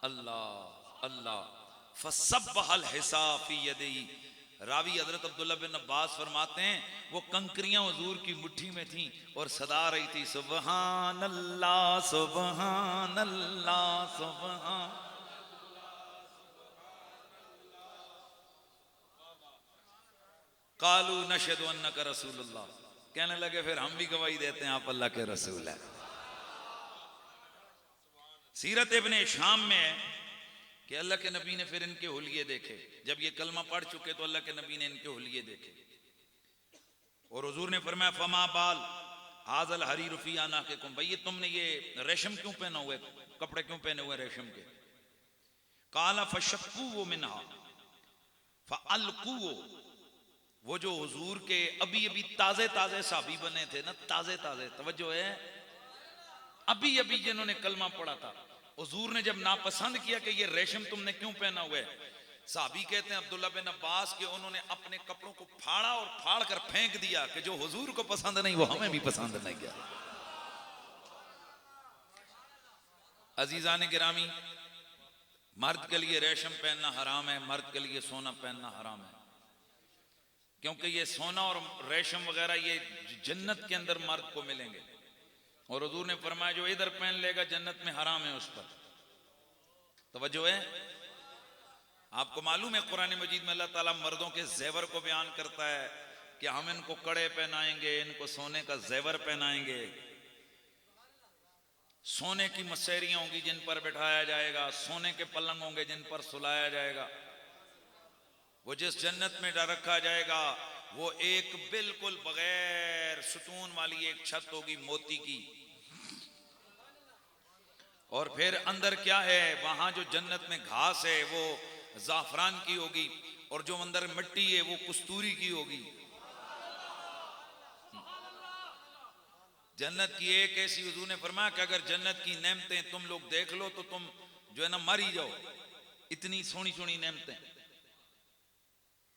अल्लाह अल्लाह फसब्बहल हिसाब फी यदी। रावी हजरत अब्दुल्ला बिन अब्बास फरमाते हैं वो कंकरियां हुजूर की मुट्ठी में थी और सदा रही थी सुबहान अल्लाह सुबहान अल्लाह सुबहान। कालू नशहदु अन्नका रसूलुल्लाह, कहने लगे फिर हम भी गवाही देते हैं आप अल्लाह के रसूल है। सीरत इब्ने शाम में है कि अल्लाह के नबी ने फिर इनके हुलिये देखे। जब ये कलमा पढ़ चुके तो अल्लाह के नबी ने इनके हुलिये देखे और हुजूर ने फरमाया फमा बाल हाजल हरी रुफी आना के कुम, भाई तुमने ये रेशम क्यों पहना हुए, कपड़े क्यों पहने हुए रेशम के। काला फशक्कू वो मिनहा फअलकू, वो जो हुजूर के अभी अभी ताजे ताजे साहबी बने थे ना, ताजे ताजे, तवज्जो है, अभी अभी जिन्होंने कलमा पढ़ा था, हुजूर ने जब नापसंद किया कि ये रेशम तुमने क्यों पहना हुआ है, साहबी कहते हैं अब्दुल्ला बिन अब्बास के उन्होंने अपने कपड़ों को फाड़ा और फाड़ कर फेंक दिया कि जो हुजूर को पसंद नहीं वो हमें भी पसंद नहीं किया। अजीजान गिरामी, मर्द के लिए रेशम पहनना हराम है, मर्द के लिए सोना पहनना हराम है, क्योंकि ये सोना और रेशम वगैरह ये जन्नत के अंदर मर्द को मिलेंगे और हुजूर ने फरमाया जो इधर पहन लेगा जन्नत में हराम है उस पर। तवज्जो है, आपको मालूम है कुरान मजीद में अल्लाह ताला मर्दों के जेवर को बयान करता है कि हम इनको कड़े पहनाएंगे, इनको सोने का जेवर पहनाएंगे, सोने की मसेरियां होंगी जिन पर बिठाया जाएगा, सोने के पलंग होंगे जिन पर सुलाया जाएगा। वो जिस जन्नत में रखा जाएगा वो एक बिल्कुल बगैर सुतून वाली एक छत होगी मोती की, और फिर अंदर क्या है, वहां जो जन्नत में घास है वो जाफरान की होगी और जो अंदर मिट्टी है वो कस्तूरी की होगी। जन्नत की एक ऐसी, हुजूर ने फरमाया कि अगर जन्नत की नेमतें तुम लोग देख लो तो तुम जो है ना मर ही जाओ, इतनी सोनी सोनी नेमतें।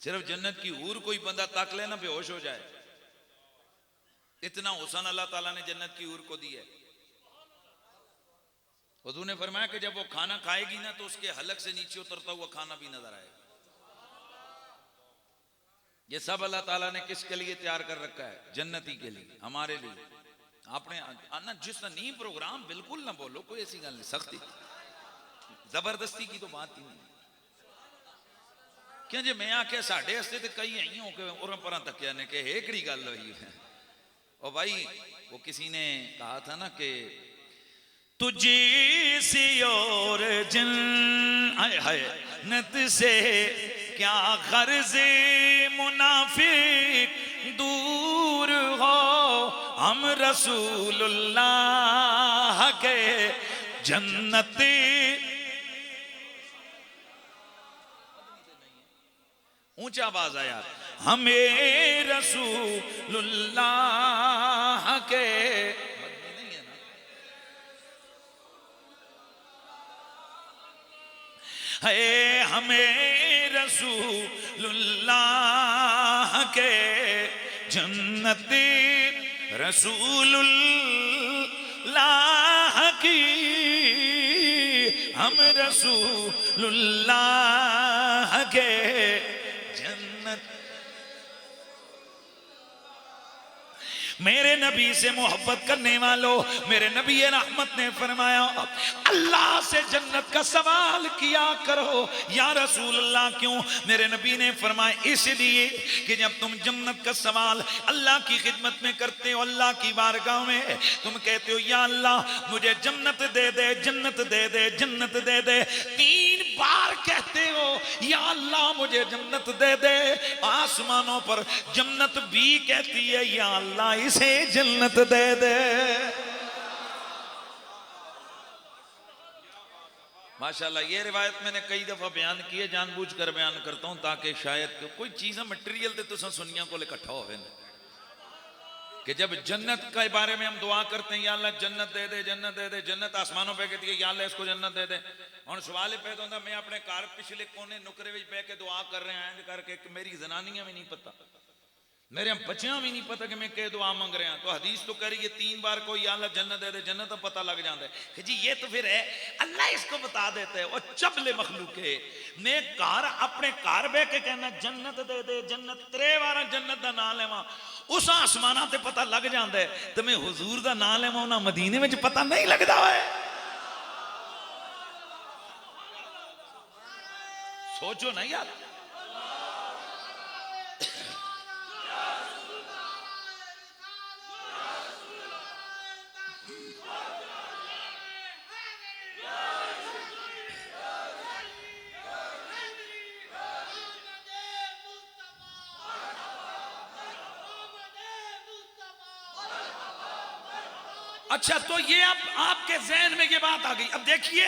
सिर्फ जन्नत की हूर कोई बंदा ताक ले ना बेहोश हो जाए, इतना हुस्न अल्लाह ताला ने जन्नत की हूर को दिया है। हुजूर ने फरमाया कि जब वो खाना खाएगी ना तो उसके हलक से नीचे उतरता हुआ खाना भी नजर आएगा। ये सब अल्लाह ताला ने किसके लिए तैयार कर रखा है, जन्नती के लिए, हमारे लिए। आपने आना जिस नहीं प्रोग्राम बिल्कुल ना बोलो, कोई ऐसी गल नहीं, सख्ती जबरदस्ती की तो बात ही नहीं। क्यों जे मैं आख्या साढ़े हस्ते तो कई आई हो के और पर तकिया ने कि एकड़ी गल हुई है। और भाई वो किसी ने कहा था ना कि तुझी सी और जन्नत से क्या गर्ज मुनाफिक दूर हो, हम रसूलुल्लाह के जन्नती। ऊंचा आवाज आया, हमें रसूलुल्लाह के, है हमें रसूलुल्लाह के जन्नती, रसूलुल्लाह की, हम रसूलुल्लाह के जन्नत। मेरे नबी से मोहब्बत करने वालों, मेरे नबी रहमत ने फरमाया अल्लाह से जन्नत का सवाल किया करो। या रसूल अल्लाह क्यों? मेरे नबी ने फरमाया इसलिए कि जब तुम जन्नत का सवाल अल्लाह की खिदमत में करते हो, अल्लाह की बारगाह में तुम कहते हो या अल्लाह मुझे जन्नत दे दे, जन्नत दे दे, जन्नत दे दे, 3 बार कहते हो या अल्लाह मुझे जन्नत दे दे, आसमानों पर जन्नत भी कहती है या अल्लाह इसे जन्नत दे दे। माशाल्लाह, ये रिवायत मैंने कई दफा बयान की है, जानबूझकर बयान करता हूं ताकि शायद कोई चीज़ मटेरियल तो तुसा सुनिया को इकट्ठा हो कि जब जन्नत के बारे में हम दुआ करते हैं या अल्लाह जन्नत दे दे, जन्नत दे दे, जन्नत आसमानों पे कहती है या अल्लाह इसको जन्नत दे दे। और सवाल पैदा होता मैं अपने घर पिछले कोने नुकरे में बह के दुआ कर रहे हैं करके मेरी जनानियां भी नहीं पता, मेरे बच्चियां भी नहीं पता कि मैं क्या दुआ मांग रहा तो हदीस तो कह रही है 3 बार कोई अल्लाह जन्नत दे दे, जन्नत तो पता लग जाता है कि जी ये तो फिर है अल्लाह इसको बता देता है। और चबले मखलूक है मैं घर अपने घर बह के कहना जन्नत दे दे, जन्नत 3 बार जन्नत का नाम लेवा उस आसमाना ते पता लग जाता है, तो मैं हुजूर का नाम लेवा उन्हें मदीने में पता नहीं लगता है। सोचो नहीं यार। अच्छा तो ये अब आपके जहन में ये बात आ गई। अब देखिए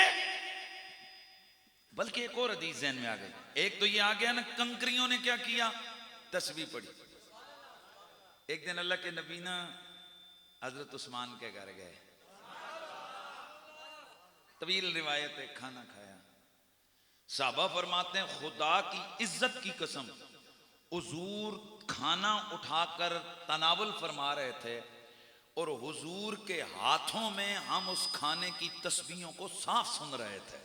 बल्कि एक और हदीस जहन में आ गई। एक तो ये आ गया ना कंकरियों ने क्या किया, तस्बीह पढ़ी। एक दिन अल्लाह के नबी ना हजरत उस्मान के घर गए, तवील रिवायत है, खाना खाया। साहबा फरमाते हैं खुदा की इज्जत की कसम हुजूर खाना उठाकर तनावुल फरमा रहे थे और हुजूर के हाथों में हम उस खाने की तस्बीहों को साफ सुन रहे थे।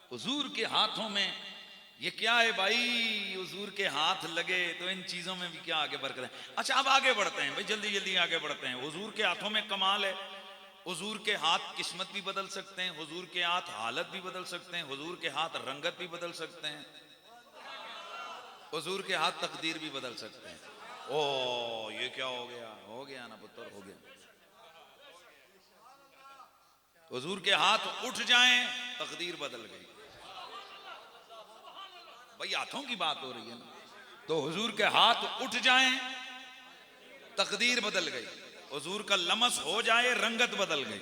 हुजूर के हाथों में ये क्या है भाई, हुजूर के हाथ लगे तो इन चीजों में भी क्या आगे बरकत है। अच्छा अब आगे बढ़ते हैं भाई, जल्दी जल्दी आगे बढ़ते हैं। हुजूर के हाथों में कमाल है, हुजूर के हाथ किस्मत भी बदल सकते हैं, हुजूर के हाथ हालत भी बदल सकते हैं, हुजूर के हाथ रंगत भी बदल सकते हैं, हुजूर के हाथ तकदीर भी बदल सकते हैं। ओ ये क्या हो गया ना पुत्र, हो गया। हुजूर के हाथ उठ जाएं तकदीर बदल गई। भाई हाथों की बात हो रही है ना, तो हुजूर के हाथ उठ जाएं तकदीर बदल गई, हुजूर का लमस हो जाए रंगत बदल गई,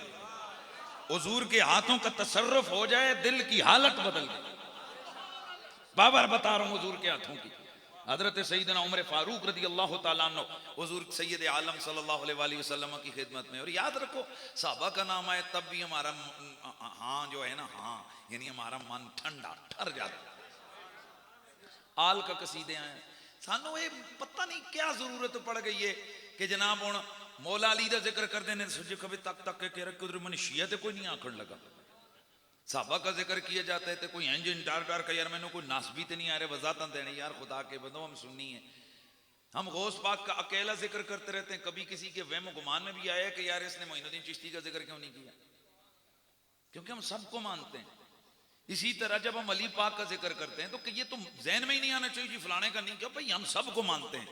हुजूर के हाथों का तसर्रुफ हो जाए दिल की हालत बदल गई। बाबर बता रहा हूं हुजूर के हाथों की। हजरत सईदना उमर फारूक रदी अल्लाह तआला अन्हु हुजूर सैयद आलम सल्लल्लाहु अलैहि वसल्लम की खिदमत में। और याद रखो साहबा का नाम आए तब भी हमारा हाँ जो है ना, हाँ यानी हमारा मन ठंडा ठर जाता। आल का कसीदे आए सानू ये पता नहीं क्या जरूरत पड़ गई है कि जनाब हुण मौला अली का जिक्र करते हैं सजे कभी तक तक के रख उधर मन शिया तो कोई नहीं आखण लगा। साहबा का जिक्र किया जाता है तो कोई इंजन डार डार का यार मैंने कोई नासबी तो नहीं आ रहे, वजातन देने यार खुदा के बंदो हम सुननी है। हम गौस पाक का अकेला जिक्र करते रहते हैं, कभी किसी के वहम गुमान में भी आया कि यार इसने मोइनुद्दीन चिश्ती का जिक्र क्यों नहीं किया, क्योंकि हम सबको मानते हैं। इसी तरह जब हम अली पाक का जिक्र करते हैं तो ये तो जहन में ही नहीं आना चाहिए जी फलाने का नहीं, क्यों भाई हम सबको मानते हैं,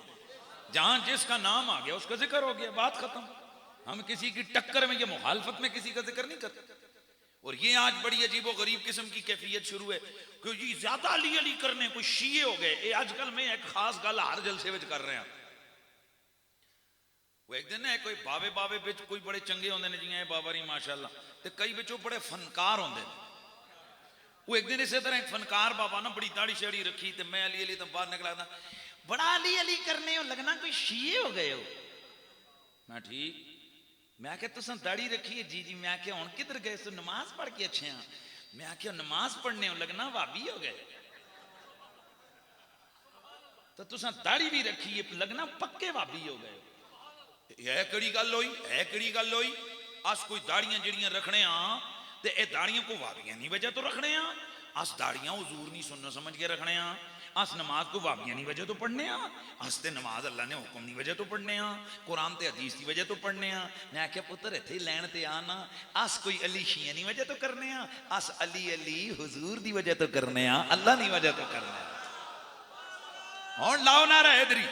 जहां जिसका नाम आ गया उसका जिक्र हो गया, बात खत्म। हम किसी की टक्कर में या मुखालफत में किसी का जिक्र नहीं करते। और ये आज बड़ी अजीबो गरीब किस्म की कैफियत शुरू है कि जी ज्यादा अली अली करने कोई शीए हो गए। ये आजकल में एक खास गल हर जलसे विच कर रहे हैं। वो एक दिन है कोई बावे बावे बिच कोई बड़े चंगे होंगे ने जियां बाबा री माशाअल्लाह, ते कई बिचों बड़े फनकार होंगे ने। वो एक दिन इस तरह एक फनकार बाबा ना बड़ी दाढ़ी शेड़ी रखी तो मैं अली अली तो बाहर निकला था, बड़ा अली अली करने हो लगना कोई शीए हो गए हो। मैं ठीक, मैं क्या तुम दाढ़ी रखी है? जी जी। मैं क्या हूं किधर गए? तो नमाज पढ़ के अच्छे हैं। मैं क्या नमाज पढ़ने हो लगना भाभी हो गए। तो तुम दाढ़ी भी रखी है लगना पक्के भाभी हो गए। यह कड़ी गल होई, है कड़ी गल होई। अस कोई दाड़ियां जड़ियां रखने ते ए दाड़ियां को वाबियां नहीं वजह तो रखने अस दाड़ियां हुजूर नहीं सुनना समझ के रखने अस नमाज को वाबियां नहीं वजह तो पढ़ने अस ते नमाज अल्लाह ने हुक्म नहीं वजह तो पढ़ने कुरान ते हदीस की वजह तो पढ़ने। मैं क्या पुत्र इत्थे लैन ते आना अस कोई अली शिया नहीं वजह तो करने अस अली अली हुजूर दी वजह तो करने अल्लाह नहीं वजह तो करने। हुण लाओ ना रहा इधरी।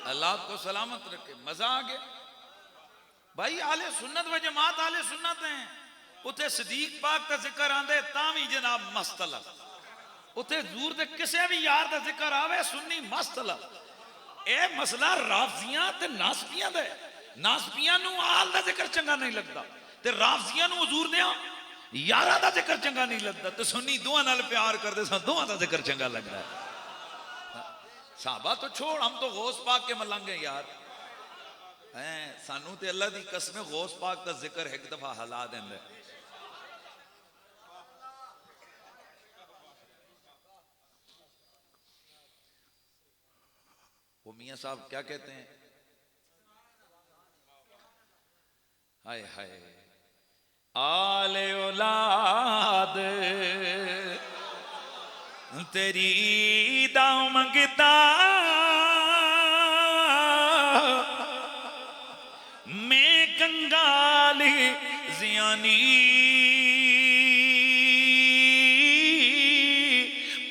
अल्लाह को सलामत रखे। मजा आ गया भाई। आले सुन्नत व जमात आले सुन्नत हैं। उथे सदीक पाक का जिक्र आंदे तावी जनाब मस्तला उत्थे हजूर दे किसी भी यार दा जिक्र आवे सुन्नी मस्त ला। यह मसला राफजियां ते नासबियां दा है। नासबियां नूं आल दा जिक्र चंगा नहीं लगता ते राफजियां नूं हजूर दे यारां दा जिक्र चंगा नहीं लगता ते सुन्नी दोवां नाल प्यार करदे सन, दोवां दा जिक्र चंगा लगदा है। साहबा तो छोड़, हम तो गौस पाक के मलंग हैं यार हैं। सानू ते अल्लाह दी कसम गौस पाक का जिक्र एक दफा हला देंदा। वो मियाँ साहब क्या कहते हैं, हाय हाय आले औलाद तेरी दाव मंगता मैं कंगाली जियानी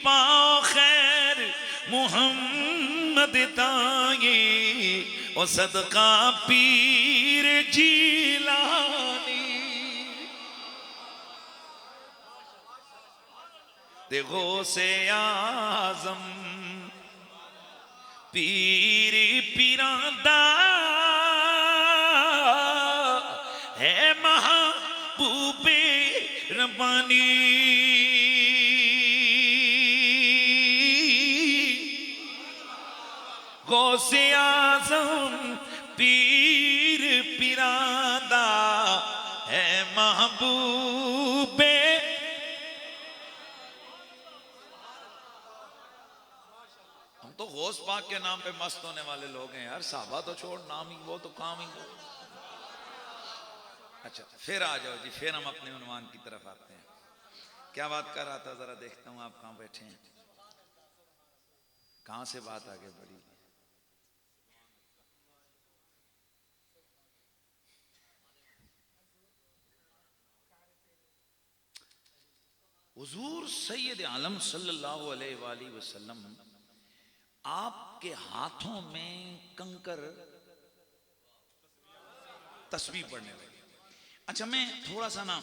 पाओ खैर मुहम्मद ताई ओ सदका पीर जीलानी। देखो से आजम पीर पीरांदा है महबूबे रब्बानी। गौसे आजम पीर पीरांदा है महबूबे। हम तो गौस पाक के नाम पे मस्त होने वाले लोग हैं यार। साहबा तो छोड़, नाम ही वो तो काम ही वो। अच्छा फिर आ जाओ जी, फिर हम अपने उन्वान की तरफ आते हैं। क्या बात कर रहा था, जरा देखता हूं आप कहां बैठे हैं, कहां से बात आगे बढ़ी। हुजूर सैयद आलम सल्लल्लाहु अलैहि वसल्लम आपके हाथों में कंकर तस्बीह पढ़ने लगे। अच्छा मैं थोड़ा सा ना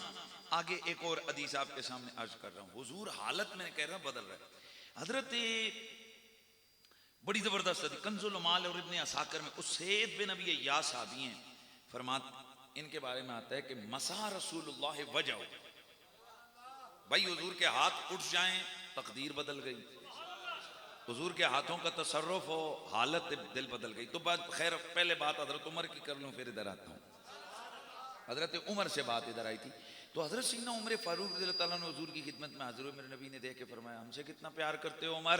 आगे एक और हदीस आपके सामने अर्ज कर रहा हूं। हुजूर हालत में कह रहा बदल रहा है। हजरत बड़ी जबरदस्त हदीस कंजुल माल और इब्ने असाकिर में उसैद बिन अबी अय्यास साहबी हैं, फरमाते इनके बारे में आता है कि मसा रसूलुल्लाह वजह, भाई हुजूर के हाथ उठ जाएं तकदीर बदल गई। हुजूर के हाथों का तसर्रुफ हो हालत दिल बदल गई। तो बात खैर पहले बात हजरत उमर की कर लूं फिर इधर आता हूं। हजरत उमर से बात इधर आई थी तो हजरत सीना उमर फारूक रज़ियल्लाहु ताला अन्हु हुजूर की खिदमत में हाजिर हुए। मेरे नबी ने देख के फरमाया हमसे कितना प्यार करते हो उमर।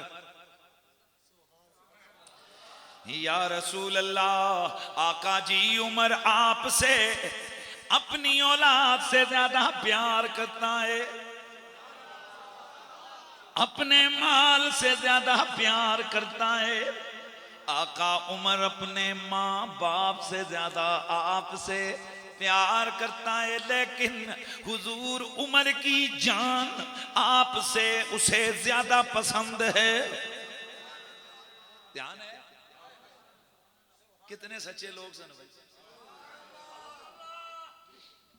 या रसूल अल्लाह, आका जी उमर आपसे अपनी औलाद से ज्यादा प्यार करता है, अपने माल से ज्यादा प्यार करता है। आका उमर अपने माँ बाप से ज्यादा आपसे प्यार करता है, लेकिन हुजूर उमर की जान आपसे उसे ज्यादा पसंद है। ध्यान है कितने सच्चे लोग सन भाई।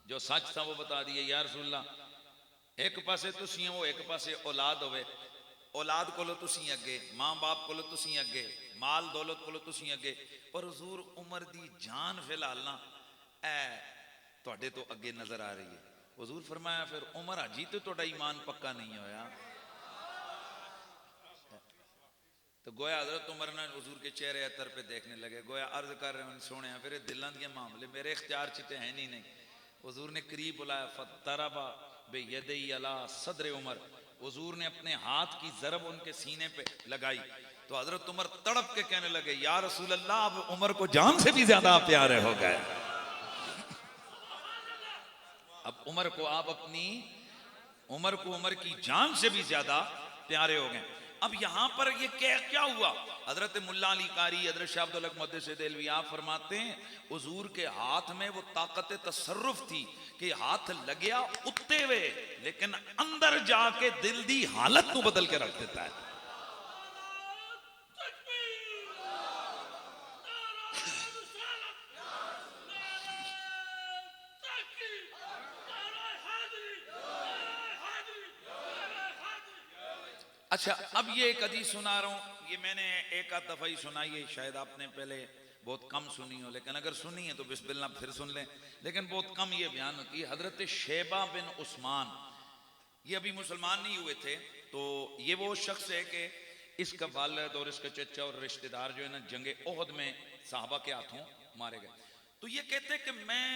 जो सच था वो बता दिए। या रसूलल्लाह एक पासे तुसी हो, एक पासे औलाद होवे, औलाद कोलो तुसी अगे, मां बाप कोलो तुसी अगे, माल दौलत कोलो तुसी अगे, पर हुजूर उमर दी जान फिलहाल ना तुहाडे तो अगे नजर आ रही है। हुजूर फरमाया फिर उमर हाजी तो तुहाडा ईमान पक्का नहीं होया। तो गोया हजरत उमर ने हुजूर के चेहरे अतर पे देखने लगे, गोया अर्ज कर रहे हैं सोने फिर दिलों के मामले मेरे इख्तियार च तो है नहीं। हुजूर ने करीब बुलाया फतरबा बेयदई अला सदर उमर। हुजूर ने अपने हाथ की जरब उनके सीने पे लगाई तो हजरत उमर तड़प के कहने लगे या रसूल अल्लाह, अब उमर को जान से भी ज्यादा प्यारे हो गए। अब उमर को आप अपनी उमर को उमर की जान से भी ज्यादा प्यारे हो गए। अब यहां पर ये क्या हुआ, हजरत मुल्ला अली कारी, हजरत शाह अब्दुल हक मुहद्दिस देलवी आप फरमाते हैं हुजूर के हाथ में वो ताकत तसर्रुफ थी कि हाथ लगिया उत्ते वे, लेकिन अंदर जाके दिल दी हालत को बदल के रख देता है। अच्छा, अब ये एक हदीस सुना रहा हूं, ये मैंने एक आध दफा ही सुनाई है, शायद आपने पहले बहुत कम सुनी हो, लेकिन अगर सुनी है तो बिस्मिल्लाह फिर सुन लें। लेकिन बहुत कम ये बयान होती है। हजरत शेबा बिन उस्मान, ये अभी मुसलमान नहीं हुए थे, तो ये वो शख्स है कि इसका वालिद और इसका चचा और रिश्तेदार जो है ना जंगे ओहद में साहबा के हाथों मारे गए। तो ये कहते हैं कि मैं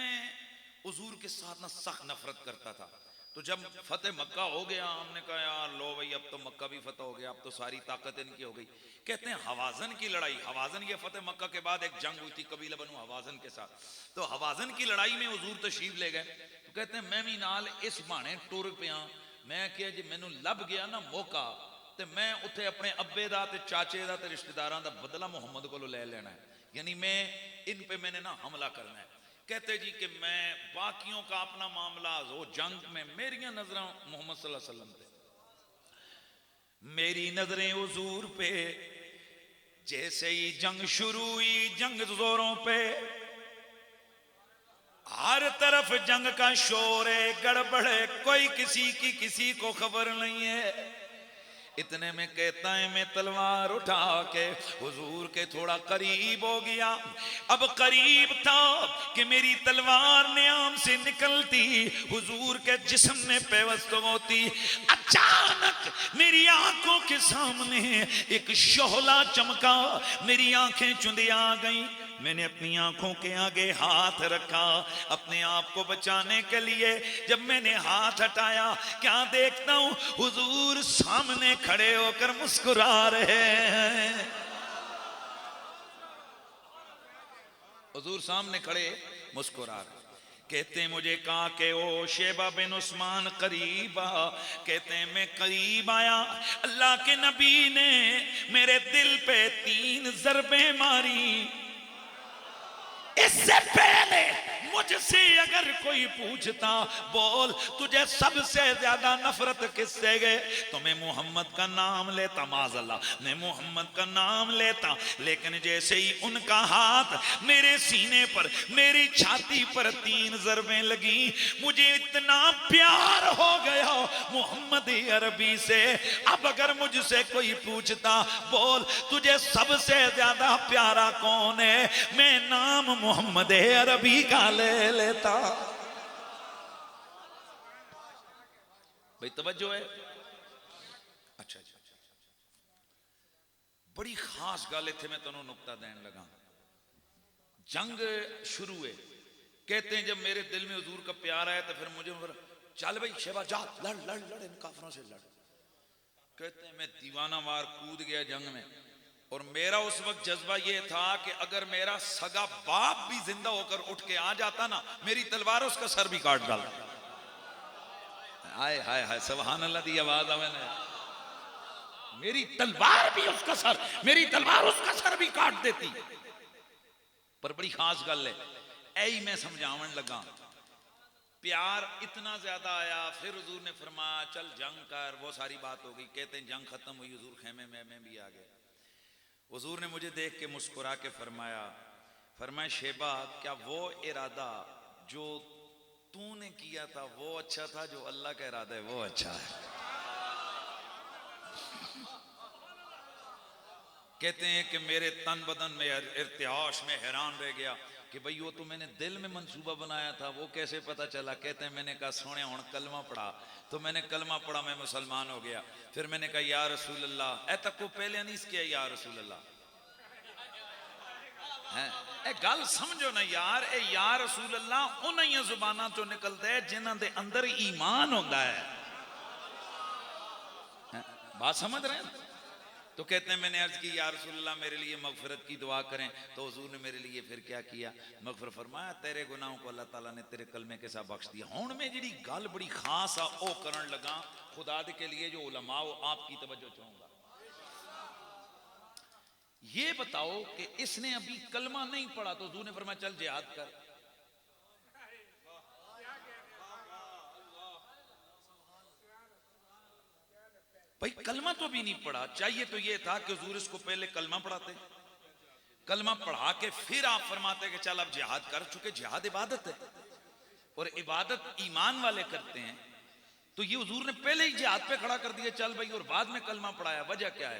हुजूर के साथ ना सख्त नफरत करता था। तो जब फतेह मक्का हो गया, हमने कहा यार लो भाई अब तो मक्का भी फतेह हो गया, अब तो सारी ताकत इनकी हो गई। कहते हैं हवाजन की लड़ाई, हवाजन ये फतेह मक्का के बाद एक जंग हुई थी कबीला बनु हवाजन के साथ, तो हवाजन की लड़ाई में हुजूर तशरीफ ले गए। तो कहते हैं मैं भी नाल इस बहाने टुर पिया, मैं क्या जी मैनू लब गया ना मौका, ते मैं उत्थे अपने अब्बे दा ते चाचे दा ते रिश्तेदारां दा बदला मुहम्मद को ले लेना है, यानी मैं इन पे मैंने ना हमला करना है। कहते जी कि मैं बाकियों का अपना मामला वो जंग में मेरियां नजरें मोहम्मद सल्लल्लाहु अलैहि वसल्लम पे, मेरी नजरें हुजूर पे, जैसे ही जंग शुरू हुई जंग जोरों पे, हर तरफ जंग का शोर है, गड़बड़ है, कोई किसी की किसी को खबर नहीं है। इतने में कहता है मैं तलवार उठा के हुजूर के थोड़ा करीब हो गया। अब करीब था कि मेरी तलवार न्याम से निकलती हुजूर के जिस्म में पेवस्त होती। अचानक मेरी आंखों के सामने एक शोला चमका, मेरी आंखें चुंधिया गई। मैंने अपनी आंखों के आगे हाथ रखा अपने आप को बचाने के लिए। जब मैंने हाथ हटाया क्या देखता हूं, हुजूर सामने खड़े होकर मुस्कुरा रहे हैं। हुजूर सामने खड़े मुस्कुरा रहे। कहते हैं मुझे कहा कि ओ शेबा बिन उस्मान करीब आ। कहते हैं मैं करीब आया, अल्लाह के नबी ने मेरे दिल पे 3 ज़रबें मारी। इससे पहले मुझसे अगर कोई पूछता बोल तुझे सबसे ज्यादा नफरत किससे गए, तो मैं मोहम्मद का नाम लेता, माज़अल्लाह मैं मोहम्मद का नाम लेता। लेकिन जैसे ही उनका हाथ मेरे सीने पर, मेरी छाती पर 3 ज़रबें लगी, मुझे इतना प्यार हो गया मोहम्मद अरबी से। अब अगर मुझसे कोई पूछता बोल तुझे सबसे ज्यादा प्यारा कौन है, मैं नाम मोहम्मद अरबी का ले लेता। भाई तवज्जो है। अच्छा, बड़ी खास गल इत्थे मैं तेनों नुक्ता देन लगा। जंग शुरू है, कहते हैं जब मेरे दिल में हुजूर का प्यार आया तो फिर मुझे चल भाई शेबा जा लड़ लड़ लड़ इन काफरों से लड़। कहते हैं मैं दीवाना मार कूद गया जंग में, और मेरा उस वक्त जज्बा यह था कि अगर मेरा सगा बाप भी जिंदा होकर उठ के आ जाता ना, मेरी तलवार उसका सर भी काट डालता। हाय हाय हाय सुभान अल्लाह दी आवाज आवे ना, मेरी तलवार भी उसका सर, मेरी तलवार उसका सर भी काट देती। पर बड़ी खास गल है, ऐ मैं समझावन लगा। प्यार इतना ज्यादा आया, फिर हुजूर ने फरमाया चल जंग कर, वो सारी बात हो गई। कहते हैं जंग खत्म हुई, हुजूर खेमे में मैं भी आ गया। हुजूर ने मुझे देख के मुस्कुरा के फरमाया शेबा क्या वो इरादा जो तूने किया था वो अच्छा था, जो अल्लाह का इरादा है वो अच्छा है। कहते हैं कि मेरे तन बदन में इर्तिहाश में हैरान रह गया कि भाई वो तो मैंने दिल में मंसूबा बनाया था, वो कैसे पता चला। कहते हैं मैंने कहा सोने हुण कलमा पढ़ा, तो मैंने कलमा पढ़ा, मैं मुसलमान हो गया। फिर मैंने कहा या रसूल अल्लाह, ए तक को पहले नहीं किया या रसूल अल्लाह है। ए गल समझो ना यार, ए या रसूल अल्लाह उन्हीं जुबाना चो निकलता है जिन्हां दे अंदर ईमान होता है। बात समझ रहे हैं? तो कहते हैं मैंने अर्ज की या रसूलल्लाह मेरे लिए मगफिरत की दुआ करें, तो हुजूर ने मेरे लिए फिर क्या किया, मगफिरत फरमाया, तेरे गुनाहों को अल्लाह ताला ने तेरे कलमे के साथ बख्श दिया। हुण मैं जिहड़ी गल बड़ी खास आ ओ करन लगा, खुदा दे के लिए जो उलमा हो आपकी तवज्जो चाहूंगा। ये बताओ कि इसने अभी कलमा नहीं पढ़ा, तो हुजूर ने फरमाया चल जिहाद कर। भाई कलमा तो भी नहीं पढ़ा, चाहिए तो ये था कि हुजूर इसको पहले कलमा पढ़ाते, कलमा पढ़ा के फिर आप फरमाते कि चल अब जिहाद कर। चुके जिहाद इबादत है और इबादत ईमान वाले करते हैं, तो ये हुजूर ने पहले ही जिहाद पे खड़ा कर दिया, चल भाई, और बाद में कलमा पढ़ाया। वजह क्या है?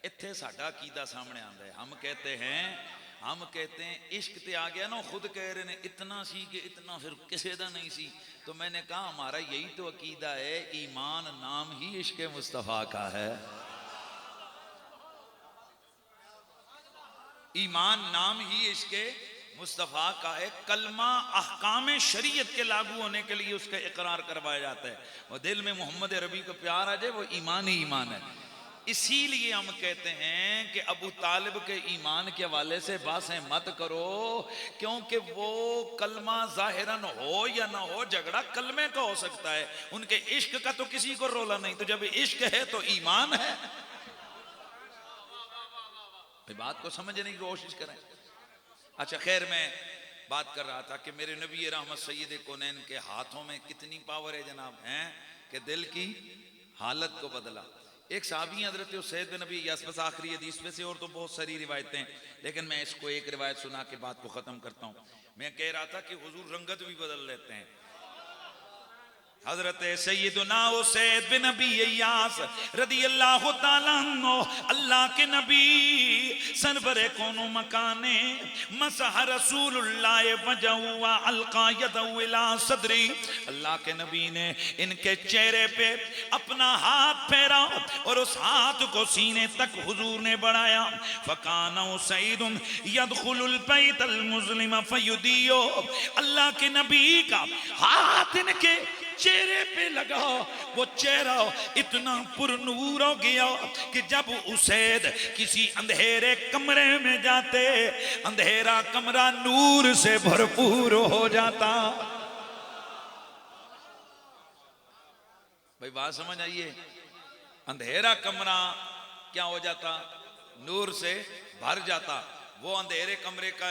इत्थे साडा अकीदा सामने आंदा है। हम कहते हैं इश्क ते आ गया ना, खुद कह रहे ने इतना सी कि इतना फिर किसी दा नहीं सी। तो मैंने कहा हमारा यही तो अकीदा है, ईमान नाम ही इश्क मुस्तफ़ा का है। ईमान नाम ही इश्क मुस्तफ़ा का है। कलमा अहकाम शरीयत के लागू होने के लिए उसका इकरार करवाया जाता है, और दिल में मोहम्मद रबी का प्यार आ जाए, वो ईमान ही ईमान है। इसीलिए हम कहते हैं कि अबू तालिब के ईमान के हवाले से बातें मत करो, क्योंकि वो कलमा जाहिरन हो या ना हो, झगड़ा कलमे का हो सकता है, उनके इश्क का तो किसी को रोला नहीं। तो जब इश्क है तो ईमान है। बात को समझने की कोशिश करें। अच्छा खैर, मैं बात कर रहा था कि मेरे नबी रहमत सैयद कौनैन के हाथों में कितनी पावर है जनाब, हैं कि दिल की हालत को बदला। एक साहबी हजरत उसैद बिन नबी यास, बस आखिरी हदीस में से, और तो बहुत सारी रिवायतें, लेकिन मैं इसको एक रिवायत सुना के बात को खत्म करता हूँ। मैं कह रहा था कि हुजूर रंगत भी बदल लेते हैं। हजरत सैयदना उसैद बिन नबी यास रदियल्लाहु ताला अन्हु, अल्लाह के नबी सरवरे कोनो मकाने मसह रसूलुल्लाह वजहु व अलका यदहु इला सदरी, अल्लाह के नबी ने इनके चेहरे पे अपना हाथ फेरा और उस हाथ को सीने तक हुजूर ने बढ़ाया। फकाना उसैद यदखुलुल बैतल मुस्लिम फयुदियो, अल्लाह के नबी का हाथ इनके चेहरे पे लगा, वो चेहरा इतना पुरनूर हो गया कि जब उसैद किसी अंधेरे कमरे में जाते, अंधेरा कमरा नूर से भरपूर हो जाता। भाई बात समझ आइए, अंधेरा कमरा क्या हो जाता? नूर से भर जाता। वो अंधेरे कमरे का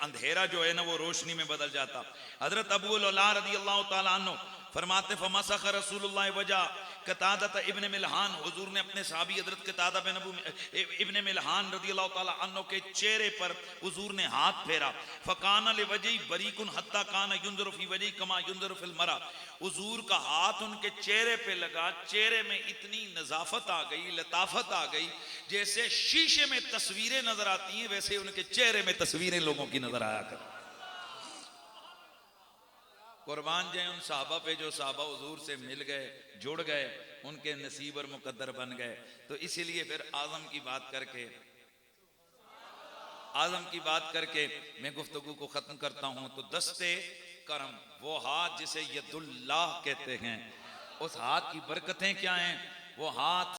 अंधेरा जो है ना, वो रोशनी में बदल जाता। हजरत अबू लौला रदियल्लाहु ताला अन्हु फरमाते फमसख रसूलुल्लाह वजा कतादा इब्न मिल्हान, हुजूर ने अपने साहबी हजरत कतादा बिन अबू इब्न मिल्हान रदियल्लाहु ताला अन्हु के चेहरे पर हुजूर ने हाथ फेरा। फकाना लिवजही बरीकुन हत्ता काना युंज़रु फी वजही कमा युंज़रु फिल मरा, हुजूर का हाथ उनके चेहरे पे लगा, चेहरे में इतनी नजाफत आ गई, लताफत आ गई, जैसे शीशे में तस्वीरें नजर आती हैं, वैसे उनके चेहरे में तस्वीरें लोगों की नजर आया कर। कुर्बान जाए उन साहबा पे जो साहबा हुजूर से मिल गए, जुड़ गए, उनके नसीब और मुकद्दर बन गए। तो इसीलिए फिर आज़म की बात करके मैं गुफ्तगू को ख़त्म करता हूँ। तो दस्ते करम, वो हाथ जिसे यदुल्लाह कहते हैं, उस हाथ की बरकतें क्या हैं? वो हाथ